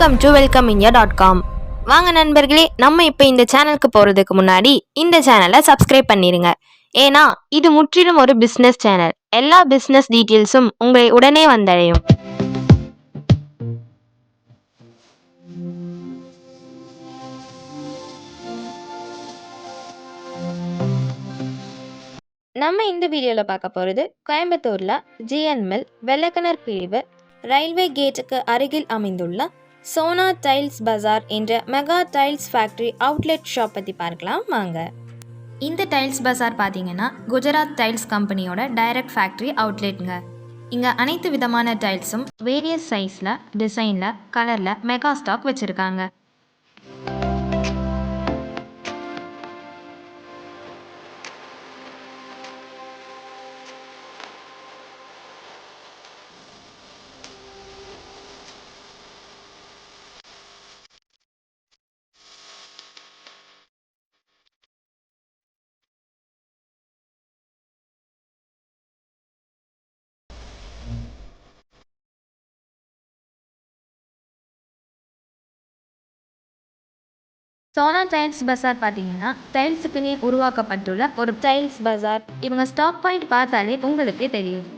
Welcome to welcomeindia.com. வாங்க நண்பர்களே, நம்ம இப்போ இந்த சேனலுக்கு போகிறதுக்கு முன்னாடி இந்த சேனலை சப்ஸ்கிரைப் பண்ணிடுங்க. ஏன்னா இது முற்றிலும் ஒரு பிஸ்னஸ் சேனல். எல்லா பிஸ்னஸ் டீட்டெயில்ஸும் உங்களை உடனே வந்தடையும். நம்ம இந்த வீடியோவில் பார்க்க போகிறது கோயம்புத்தூரில் ஜிஎன்எல் வெள்ளக்கிணர் பிரிவு ரயில்வே கேட்டுக்கு அருகில் அமைந்துள்ள சோனா டைல்ஸ் பஜார் என்ற mega tiles factory outlet shop பற்றி பார்க்கலாம் வாங்க. இந்த டைல்ஸ் பஜார் பார்த்தீங்கன்னா குஜராத் டைல்ஸ் கம்பெனியோட டைரக்ட் ஃபேக்ட்ரி அவுட்லெட்டுங்க. இங்கே அனைத்து விதமான டைல்ஸும் வேரியஸ் சைஸில், டிசைனில், கலரில் மெகா ஸ்டாக் வச்சுருக்காங்க. சோனா டைல்ஸ் பஜார் பார்த்தீங்கன்னா டைல்ஸுக்குன்னே உருவாக்கப்பட்டுள்ள ஒரு டைல்ஸ் பஜார். இவங்க ஸ்டாக் பாயிண்ட் பார்த்தாலே உங்களுக்கே தெரியும்.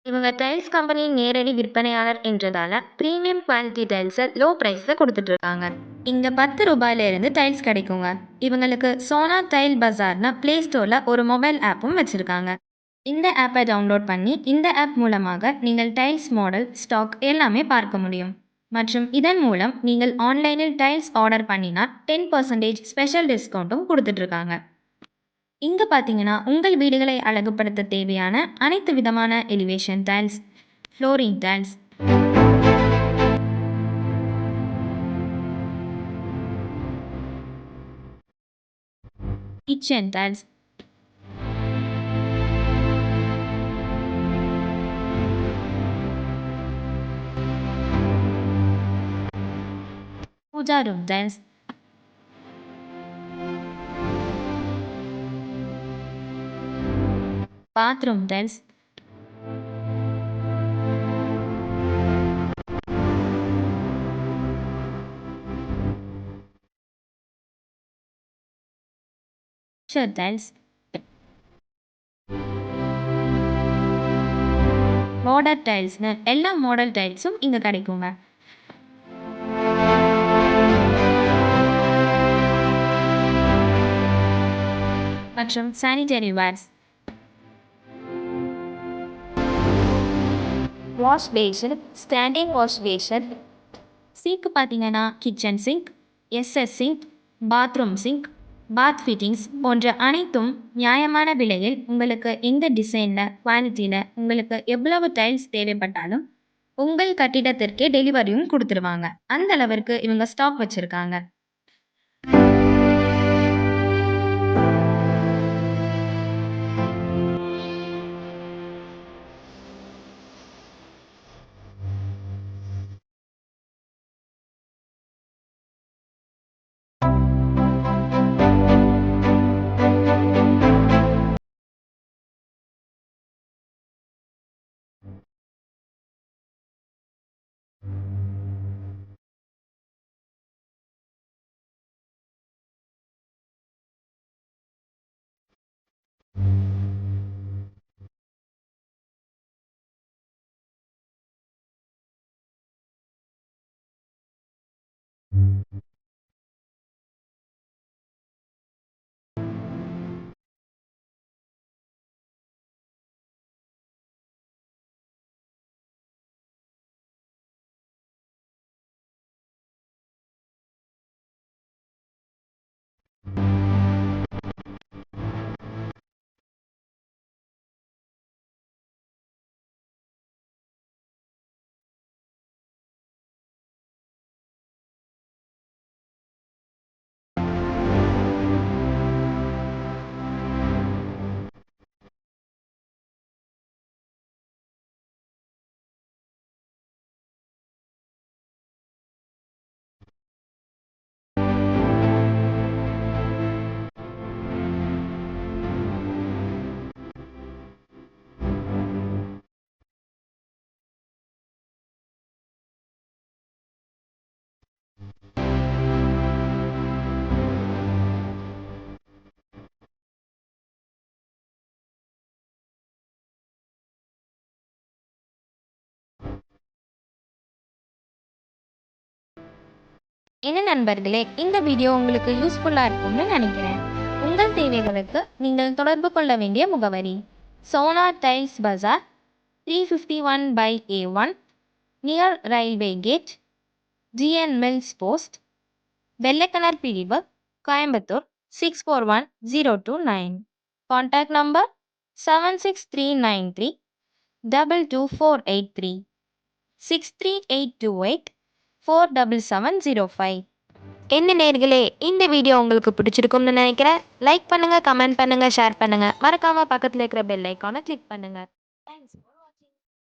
இவங்க டைல்ஸ் கம்பெனியின் நேரடி விற்பனையாளர் என்றதால ப்ரீமியம் குவாலிட்டி டைல்ஸை லோ ப்ரைஸில் கொடுத்துட்டு இருக்காங்க. இங்கே ₹10 டைல்ஸ் கிடைக்குங்க. இவங்களுக்கு சோனா டைல் பஜார்னு ப்ளே ஸ்டோரில் ஒரு மொபைல் ஆப்பும் வச்சுருக்காங்க. இந்த ஆப்பை டவுன்லோட் பண்ணி இந்த ஆப் மூலமாக நீங்கள் டைல்ஸ் மாடல், ஸ்டாக் எல்லாமே பார்க்க முடியும். மற்றும் இதன் மூலம் நீங்கள் ஆன்லைனில் டைல்ஸ் ஆர்டர் பண்ணினால் 10% ஸ்பெஷல் டிஸ்கவுண்ட்டும் கொடுத்துட்ருக்காங்க. இங்கே பார்த்தீங்கன்னா உங்கள் வீடுகளை அழகுபடுத்த தேவையான அனைத்து விதமான elevation tiles, flooring tiles, kitchen tiles, puja room tiles, bathroom tiles, tiles, model டைல்ஸ்னு எல்லா மாடல் டைல்ஸும் இங்கே கிடைக்குங்க. மற்றும் sanitary wares. Wash basin, standing wash basin. Sink பார்த்தீங்கன்னா kitchen sink, SS sink, bathroom sink, bath fittings போன்ற அனைத்தும் நியாயமான விலையில் உங்களுக்கு எந்த டிசைனில் குவாலிட்டியில் உங்களுக்கு எவ்வளவு டைல்ஸ் தேவைப்பட்டாலும் உங்கள் கட்டிடத்திற்கே டெலிவரியும் கொடுத்துருவாங்க. அந்த அளவிற்கு இவங்க ஸ்டாக் வச்சுருக்காங்க. என்ன நண்பர்களே, இந்த வீடியோ உங்களுக்கு யூஸ்ஃபுல்லாக இருக்கும்னு நினைக்கிறேன். உங்கள் தேவைகளுக்கு நீங்கள் தொடர்பு கொள்ள வேண்டிய முகவரி: Sona tiles Bazaar, 351/A1, near railway gate, GN mills post, Vellaikinar பிரிவு, கோயம்புத்தூர் 641029. Contact number 7639322483, 638284770. என்ன நேர்களே, இந்த வீடியோ உங்களுக்கு பிடிச்சிருக்கும்னு நினைக்கிறேன். லைக் பண்ணுங்க, கமெண்ட் பண்ணுங்க, ஷேர் பண்ணுங்க. மறக்காம பக்கத்தில் இருக்கிற பெல் ஐக்கானை கிளிக் பண்ணுங்க. தேங்க்ஸ்.